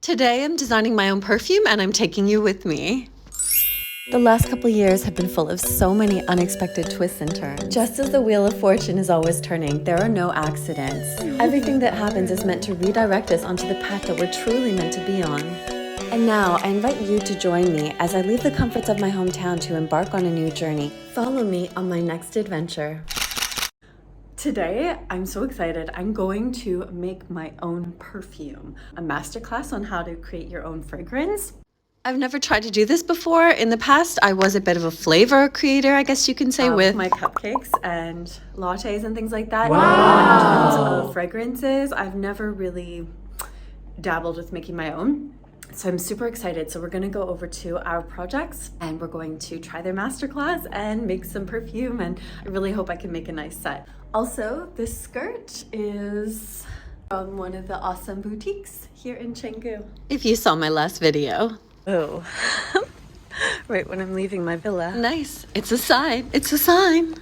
Today I'm designing my own perfume and I'm taking you with me. The last couple years have been full of so many unexpected twists and turns. Just as the wheel of fortune is always turning, there are no accidents. Everything that happens is meant to redirect us onto the path that we're truly meant to be on. And now I invite you to join me as I leave the comforts of my hometown to embark on a new journey. Follow me on my next adventure. Today, I'm so excited. I'm going to make my own perfume, a masterclass on how to create your own fragrance. I've never tried to do this before. In the past, I was a bit of a flavor creator, I guess you can say, with my cupcakes and lattes and things like that. Wow. In terms of fragrances, I've never really dabbled with making my own. So I'm super excited. So we're gonna go over to our projects and we're going to try their masterclass and make some perfume, and I really hope I can make a nice set. Also, this skirt is from one of the awesome boutiques here in Canggu. If you saw my last video. Oh, right when I'm leaving my villa. Nice, it's a sign, it's a sign.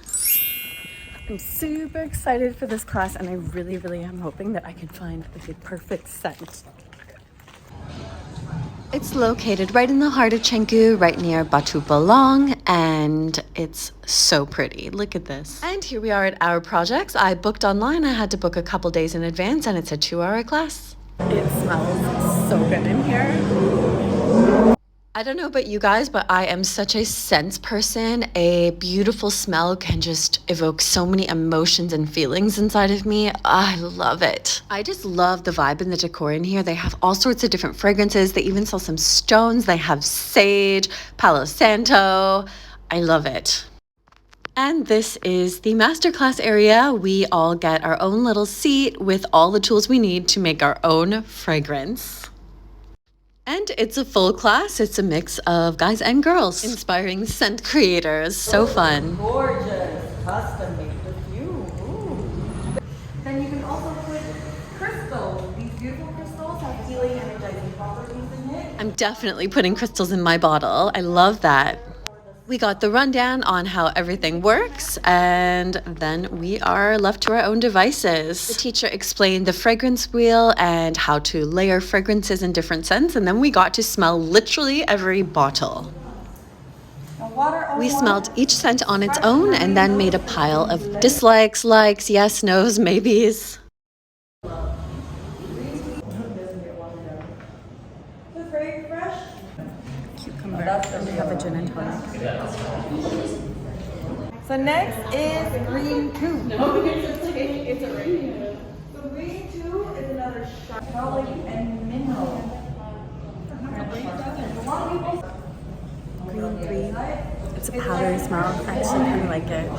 I'm super excited for this class and I really am hoping that I can find the perfect scent. It's located right in the heart of Canggu, right near Batu Balong, and it's so pretty. Look at this. And here we are at our projects. I booked online. I had to book a couple days in advance, and it's a 2-hour class. It smells so good in here. I don't know about you guys, but I am such a scents person. A beautiful smell can just evoke so many emotions and feelings inside of me. I love it. I just love the vibe and the decor in here. They have all sorts of different fragrances. They even sell some stones. They have sage, Palo Santo. I love it. And this is the masterclass area. We all get our own little seat with all the tools we need to make our own fragrance. And it's a full class. It's a mix of guys and girls, inspiring scent creators. So fun. Gorgeous, custom-made perfume. Ooh. Then you can also put crystals. These beautiful crystals have healing, energizing properties in it. I'm definitely putting crystals in my bottle. I love that. We got the rundown on how everything works, and then we are left to our own devices. The teacher explained the fragrance wheel and how to layer fragrances in different scents, and then we got to smell literally every bottle. We smelled each scent on its own and then made a pile of dislikes, likes, yes, no's, maybes. We have a gin and tonic. So next is green 2. No, it's a ring. So green 2 is another shot and mineral. Green 3. It's a powdery smell. I actually kind of like it.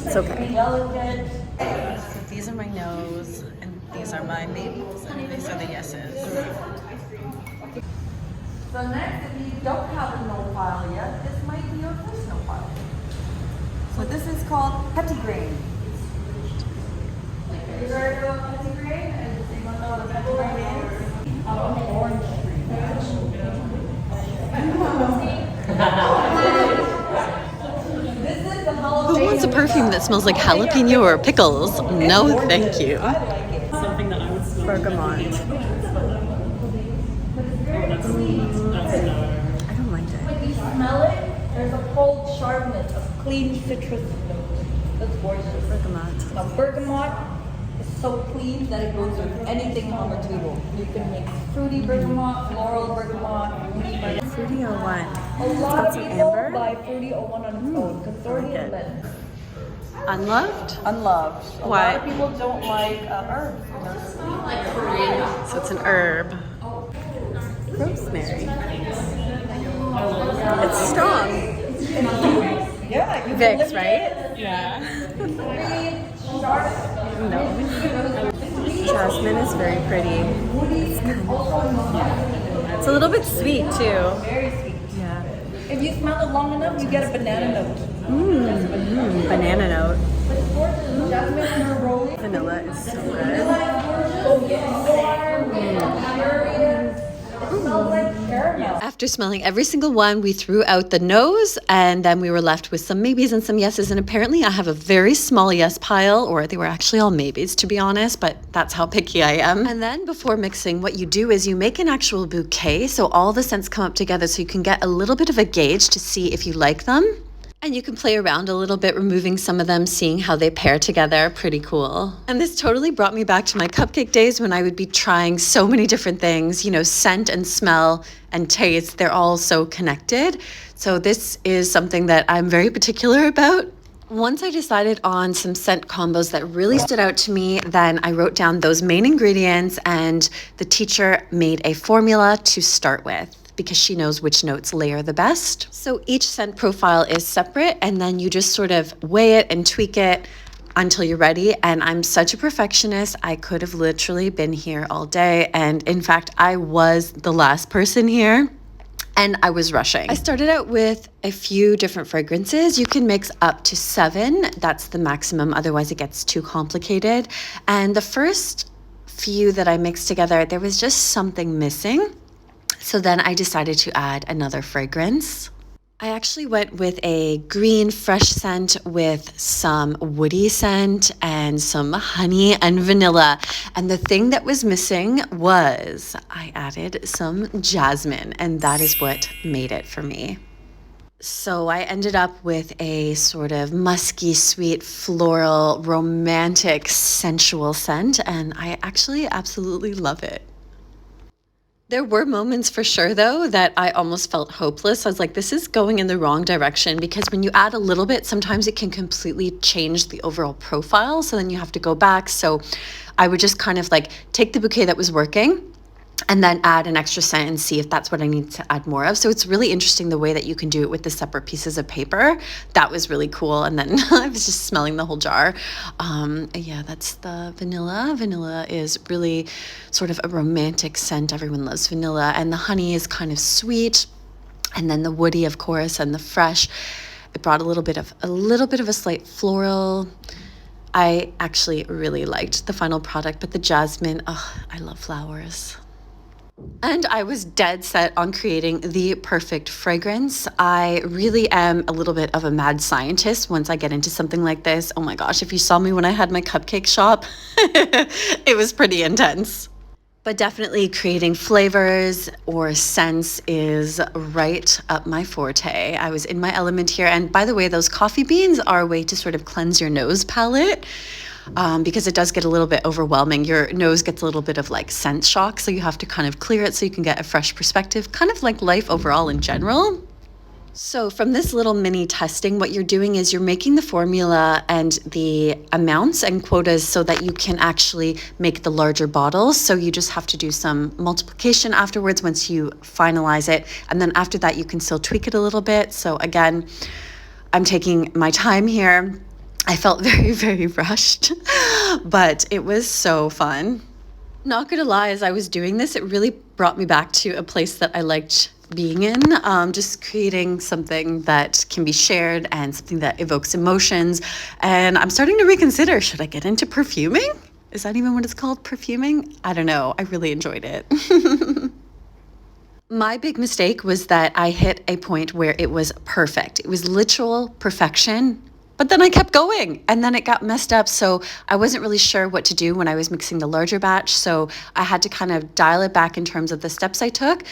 It's okay. So these are my no's, and these are my maybes, and these are the yeses. So next, if you don't have a no file yet, this might be your first no file. So this is called pettigrain. You heard about pettigrain? And you want to know what a pettigrain is? Orange This is the jalapeno. Who wants a perfume that smells like jalapeno or pickles? No, thank you. I like it. Something that I would smell. Bergamot. I don't like it. When you smell it, there's a cold sharpness of clean citrus note. That's gorgeous. Bergamot. Now bergamot is so clean that it goes with anything on the table. You can make fruity bergamot, floral bergamot, Fruity or what? A lot of some people amber? buy fruity 01 on its own because it's already Okay. a blend. Unloved? Unloved. A Why? lot of people don't like herbs. So it's an herb. Rosemary. It's strong. Yeah, you can Vicks, lift right? it. Yeah. No. Jasmine is very pretty. It's a little bit sweet too. Very sweet. Yeah. If you smell it long enough, you get a banana note. Banana note. It's gorgeous. Jasmine and her rolling. Vanilla is so good. Oh, yeah. Warm, curious. It smells like caramel. After smelling every single one, we threw out the no's, and then we were left with some maybes and some yeses. And apparently I have a very small yes pile, or they were actually all maybes, to be honest, but that's how picky I am. And then before mixing, what you do is you make an actual bouquet, so all the scents come up together so you can get a little bit of a gauge to see if you like them. And you can play around a little bit, removing some of them, seeing how they pair together. Pretty cool. And this totally brought me back to my cupcake days when I would be trying so many different things, you know, scent and smell and taste. They're all so connected. So this is something that I'm very particular about. Once I decided on some scent combos that really stood out to me, then I wrote down those main ingredients, and the teacher made a formula to start with, because she knows which notes layer the best. So each scent profile is separate, and then you just sort of weigh it and tweak it until you're ready. And I'm such a perfectionist. I could have literally been here all day. And in fact, I was the last person here and I was rushing. I started out with a few different fragrances. You can mix up to 7. That's the maximum. Otherwise it gets too complicated. And the first few that I mixed together, there was just something missing. So then I decided to add another fragrance. I actually went with a green fresh scent with some woody scent and some honey and vanilla. And the thing that was missing was I added some jasmine, and that is what made it for me. So I ended up with a sort of musky, sweet, floral, romantic, sensual scent, and I actually absolutely love it. There were moments for sure, though, that I almost felt hopeless. I was like, this is going in the wrong direction, because when you add a little bit, sometimes it can completely change the overall profile. So then you have to go back. So I would just kind of like take the bouquet that was working and then add an extra scent and see if that's what I need to add more of. So it's really interesting the way that you can do it with the separate pieces of paper. That was really cool. And then I was just smelling the whole jar. Yeah, that's the vanilla. Vanilla is really sort of a romantic scent. Everyone loves vanilla. And the honey is kind of sweet. And then the woody, of course, and the fresh. It brought a little bit of a slight floral. I actually really liked the final product, but the jasmine, I love flowers. And I was dead set on creating the perfect fragrance. I really am a little bit of a mad scientist once I get into something like this. Oh my gosh, if you saw me when I had my cupcake shop, it was pretty intense. But definitely creating flavors or scents is right up my forte. I was in my element here. And by the way, those coffee beans are a way to sort of cleanse your nose palette. Because it does get a little bit overwhelming. Your nose gets a little bit of like scent shock, so you have to kind of clear it so you can get a fresh perspective, kind of like life overall in general. So from this little mini testing, what you're doing is you're making the formula and the amounts and quotas so that you can actually make the larger bottles. So you just have to do some multiplication afterwards once you finalize it. And then after that, you can still tweak it a little bit. So again, I'm taking my time here. I felt very, very rushed, but it was so fun. Not gonna lie, as I was doing this, it really brought me back to a place that I liked being in, just creating something that can be shared and something that evokes emotions. And I'm starting to reconsider, should I get into perfuming? Is that even what it's called, perfuming? I don't know, I really enjoyed it. My big mistake was that I hit a point where it was perfect. It was literal perfection. But then I kept going and then it got messed up. So I wasn't really sure what to do when I was mixing the larger batch. So I had to kind of dial it back in terms of the steps I took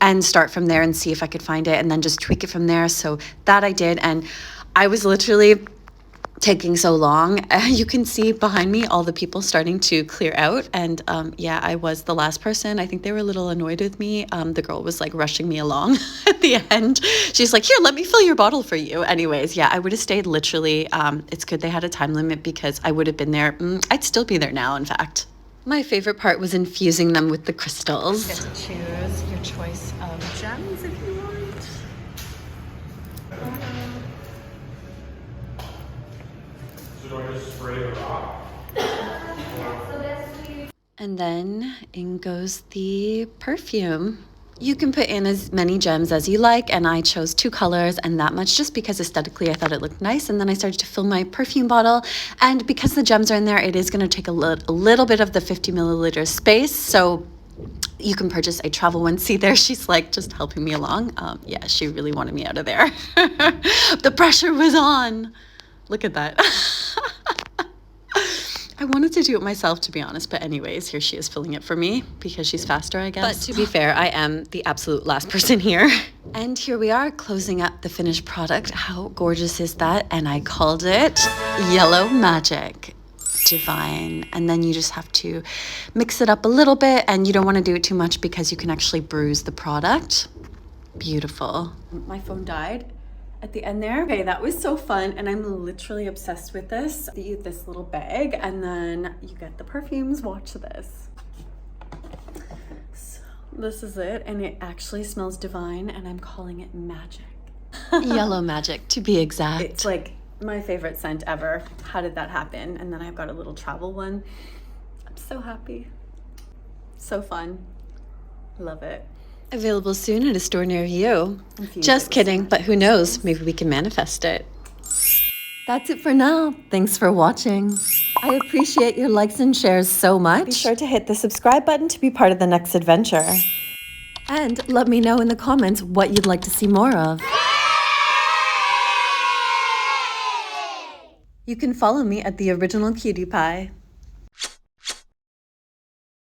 and start from there and see if I could find it and then just tweak it from there. So that I did. And I was literally taking so long. You can see behind me all the people starting to clear out. And yeah, I was the last person. I think they were a little annoyed with me. The girl was like rushing me along at the end. She's like, here, let me fill your bottle for you. Anyways, yeah, I would have stayed literally. It's good they had a time limit because I would have been there. I'd still be there now, in fact. My favorite part was infusing them with the crystals. You get to choose your choice of gems if you want. So do I just spray the rock? And then in goes the perfume. You can put in as many gems as you like, and I chose 2 colors and that much just because aesthetically I thought it looked nice. And then I started to fill my perfume bottle, and because the gems are in there, it is going to take a little bit of the 50 milliliter space. So You can purchase a travel one. See there, she's like just helping me along. Yeah, she really wanted me out of there. The pressure was on. Look at that. I wanted to do it myself, to be honest, but anyways, here she is filling it for me because she's faster, I guess. But to be fair, I am the absolute last person here. And here we are closing up the finished product. How gorgeous is that? And I called it Yellow Magic. Divine. And then you just have to mix it up a little bit, and you don't want to do it too much because you can actually bruise the product. Beautiful. My phone died at the end there. Okay, that was so fun, and I'm literally obsessed with this. You use this little bag, and then you get the perfumes. Watch this. So this is it, and it actually smells divine, and I'm calling it magic. Yellow Magic, to be exact. It's like my favorite scent ever. How did that happen? And then I've got a little travel one. I'm so happy. So fun. Love it. Available soon at a store near you. Just kidding, but who knows? Maybe we can manifest it. That's it for now. Thanks for watching. I appreciate your likes and shares so much. Be sure to hit the subscribe button to be part of the next adventure. And let me know in the comments what you'd like to see more of. You can follow me at The Original Cutie Pie.